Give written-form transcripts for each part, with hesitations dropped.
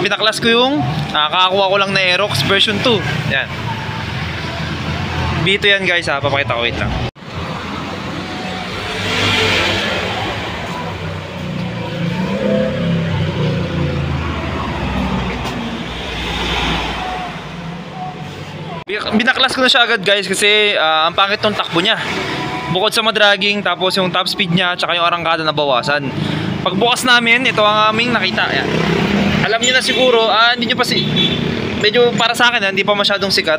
Pinaklas ko yung kakakuha ko lang na Aerox version 2. Yan. Dito yan guys ha, papakita ko, wait lang. Binaklas ko na siya agad guys kasi ang pangit ng takbo niya. Bukod sa madragging, tapos yung top speed niya, tsaka yung arangkada na bawasan. Pagbukas namin, ito ang aming nakita. Ayan. Alam niyo na siguro, hindi nyo pa medyo para sa akin, hindi pa masyadong sikat.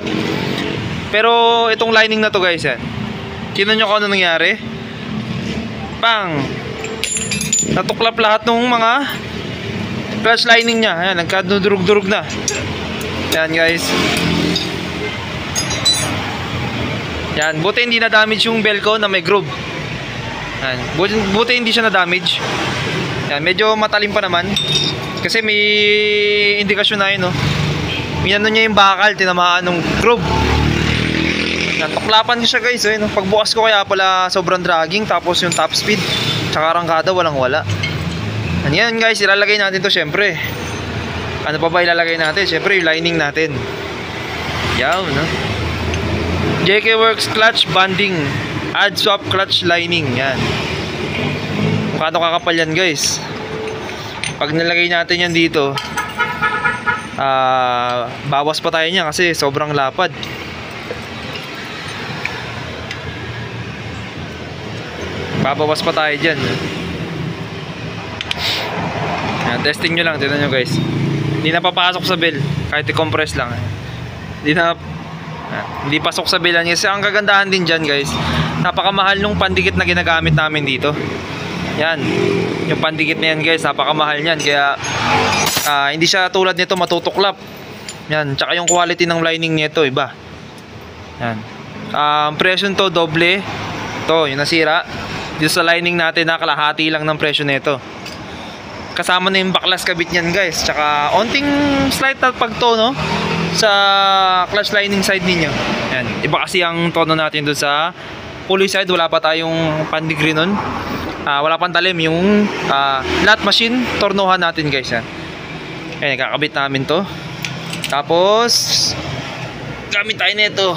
Pero itong lining na to guys, yan. Tingnan nyo kung ano nangyari. Bang! Natuklap lahat ng mga clutch lining niya. Ayan, nagkadurug-durug na. Yan guys. Yan, buti hindi na damage yung Velcro na may groove. Yan, buti hindi siya na damage. Yan, medyo matalim pa naman. Kasi may indikasyon na yun, no. Minano niya yung bakal, tinamaan ng groove. Yan, tuklapan niya siya guys, no? Pagbukas ko kaya pala sobrang dragging, tapos yung top speed, tsaka arangkada walang wala. Yan guys, ilalagay natin to syempre. Ano pa ba ilalagay natin? Syempre yung lining natin. Yan, no. JK Works clutch banding, add swap clutch lining. Yan. Paano kakapal yan guys? Pag nilagay natin yan dito, bawas pa tayo niya kasi sobrang lapad. Babawas pa tayo dyan. Yan, testing nyo lang, tignan nyo guys. Hindi na papasok sa bell kahit i-compress lang. Hindi pasok sa bilan kasi ang kagandahan din dyan guys, napakamahal nung pandikit na ginagamit namin dito. Yan, yung pandikit na yan guys, napakamahal yan. Kaya hindi siya tulad nito matutuklap. Yan, tsaka yung quality ng lining nito iba. Yan, presyo to doble. Ito, yung nasira dito sa lining natin na kalahati lang ng presyo nito. Kasama na yung baklas kabit niyan guys. Tsaka onting slight na pagtono sa clutch lining side ninyo. Yan. Iba kasi ang tono natin doon sa pulley side. Wala pa tayong pandigri nun. Wala pang talim yung lat machine. Tornohan natin guys. Yan. Ayan, kakabit namin to. Tapos gamit tayo nito.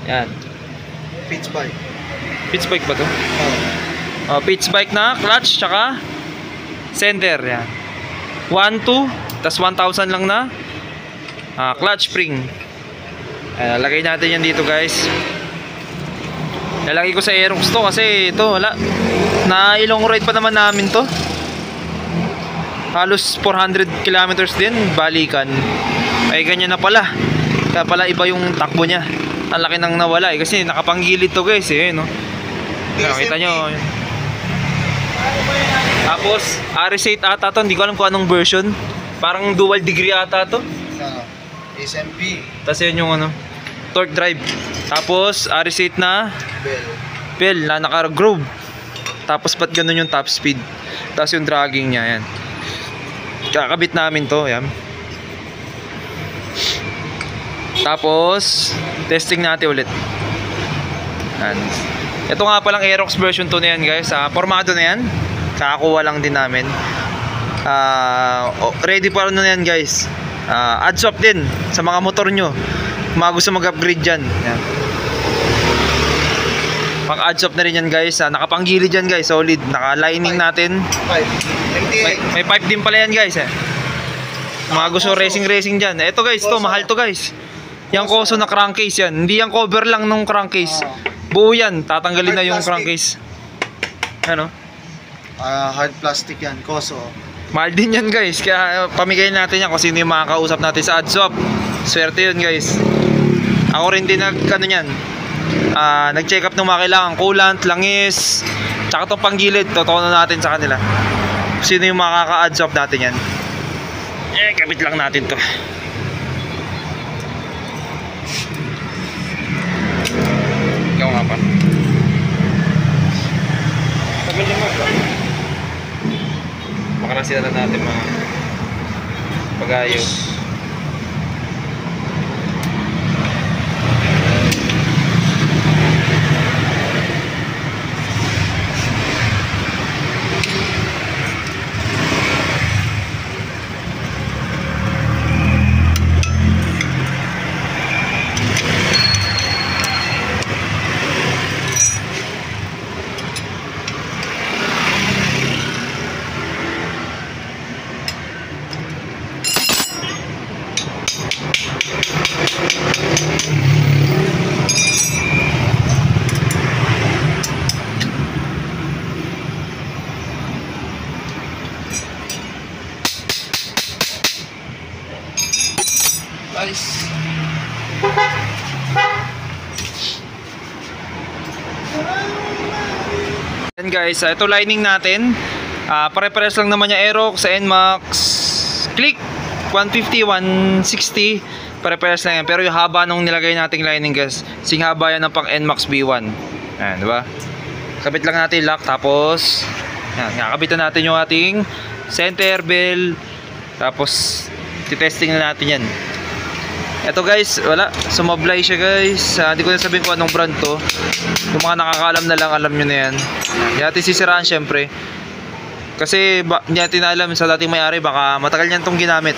Yan. Pitch bike. Pitch bike ba to? Pitch bike na clutch tsaka center. Yan. 1,2 tas 1,000 lang na clutch spring. Lagay natin yan dito guys. Lalagay ko sa Aerox to kasi ito wala, na ilong ride pa naman namin to. Halos 400 kilometers din balikan. Ay ganyan na pala. Kaya pala iba yung takbo niya. Ang laki nang nawala kasi nakapanggilid to guys no? Nakita nyo. Tapos RS8 ata to. Hindi ko alam kung anong version. Parang dual degree ata to. SMP. Tapos yun yung torque drive. Tapos RS8 na bell na naka-groove. Tapos ba't ganun yung top speed. Tapos yung dragging nya. Yan. Kakabit namin to. Yan. Tapos testing natin ulit. Yan. Ito nga palang Aerox version 2 na yan guys. Formado na yan. Kakakuha lang din namin. Ready para na yan guys. Add swap din sa mga motor nyo, mga gusto mag-upgrade dyan. Yan. Pang add swap na rin yan guys. Nakapanggilid yan guys, solid. Naka-lining natin. May pipe din pala yan guys. Mga gusto racing dyan. Ito guys, to mahal to guys. Yung koso na crankcase yan. Hindi yung cover lang ng crankcase. Buo yan, tatanggalin na yung crankcase. Ano? Hard plastic yan, koso. Mahal din yan guys, kaya pamigay natin yan kung sino yung makakausap natin sa add swap. Swerte yun guys. Ako rin din nag-check up ng mga kailangan, coolant, langis, tsaka itong panggilid, totono natin sa kanila sino yung makaka-add swap natin yan. Kapit lang natin to. Ikaw nga pa. Tagal naman ba? Makarasila na natin mga pag-ayos. Nice. Yan guys, ito lining natin. Pare-pares lang naman yung Aerox sa NMAX Click 150, 160. Pare-pares lang yan. Pero yung haba nung nilagay nating lining guys, sing haba yan ng pang NMAX B1. Ayan, diba? Kabit lang natin lock, tapos yan, kakabitan natin yung ating center bell. Tapos titesting na natin yan. Ito guys, wala, sumablay siya guys. Hindi ko na sabihin kung anong brand to. Yung mga nakakaalam na lang, alam nyo na yan. Hindi natin sisiraan syempre. Kasi hindi natin alam sa dating may-ari, baka matagal niyan tong ginamit.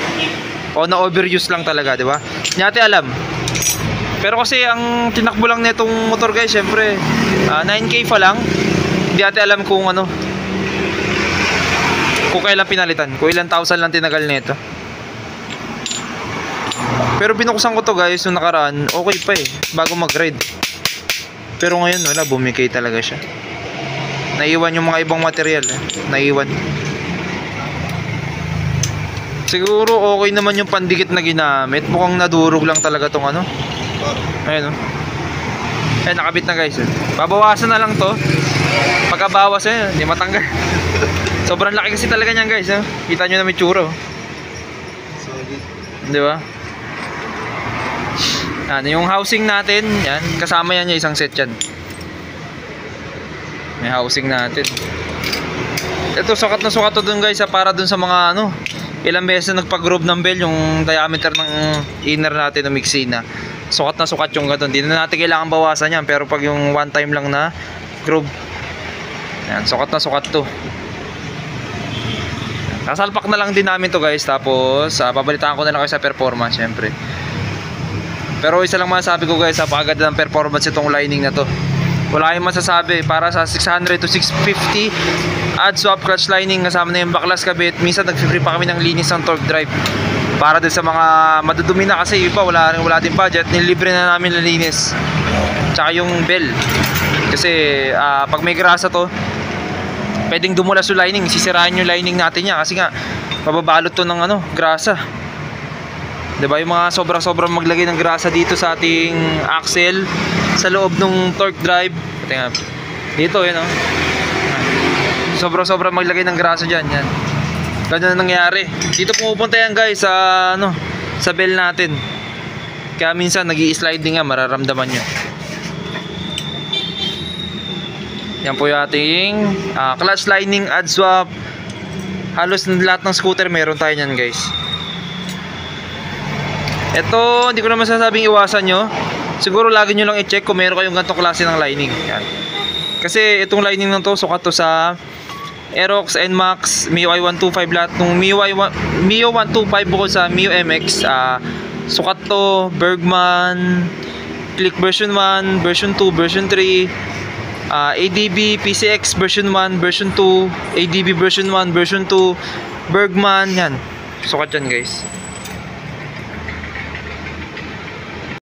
O na overuse lang talaga, di ba? Hindi natin alam. Pero kasi ang tinakbo lang nitong motor guys, syempre 9K pa lang. Hindi natin alam kung ano, kung kailan pinalitan, kung ilang thousand lang tinagal nito. Pero binuksan ko to guys nung nakaraan, okay pa eh, bago mag-ride. Pero ngayon wala, bumikay talaga siya. Naiwan yung mga ibang material eh. Naiwan. Siguro okay naman yung pandikit na ginamit. Mukhang nadurog lang talaga tong ano. Ayun oh. Eh, nakabit na guys eh. Babawasan na lang to. Pagkabawas eh, hindi matanggal. Sobrang laki kasi talaga niyan guys eh. Kita nyo na may tsura oh. Solid. Di ba? Ano yung housing natin, yan, kasama yan yung isang set yan. May housing natin. Ito sukat na sukat to dun guys, para dun sa mga ano, ilang beses na nagpag-groove ng bell yung diameter ng inner natin ng Mixina. Sukat na sukat yung ganun. Hindi na natin kailangan bawasan yan, pero pag yung one time lang na groove, yan, sukat na sukat to. Kasalpak na lang din namin to guys. Tapos babalitaan ko na lang kayo sa performance syempre. Pero isa lang masasabi ko guys, napakaganda ng performance itong lining na to. Wala kayong masasabi. Para sa 600 to 650 add swap clutch lining, kasama na yung backlash kabit. Minsan nag-free pa kami ng linis ng torque drive para din sa mga madudumi na, kasi iba wala din budget, nilibre na namin ng linis. Tsaka yung bell, kasi pag may grasa to, pwedeng dumulas yung lining, sisirahan yung lining natin niya kasi nga mababalot to ng ano, grasa. Diba yung mga sobrang maglagay ng grasa dito sa ating axle, sa loob ng torque drive. Tingnan dito, yun oh. Sobrang maglagay ng grasa dyan, yan. Ganun na nangyari. Dito pumupunta yan guys sa ano, sa bell natin. Kaya minsan nag-i-sliding nga, mararamdaman nyo. Yan po yung ating clutch lining add swap. Halos lahat ng scooter meron tayo nyan guys. Ito, hindi ko naman sasabing iwasan nyo. Siguro lagi nyo lang i-check kung meron kayong ganitong klase ng lining. Yan. Kasi itong lining na to, sukat to sa Aerox, NMAX, MIUI 125 lahat. Nung MIUI 125 bukod sa MIU MX, sukat to, Bergman, Click version 1, version 2, version 3, ADB, PCX version 1, version 2, ADB version 1, version 2, Bergman, yan. Sukat yan guys.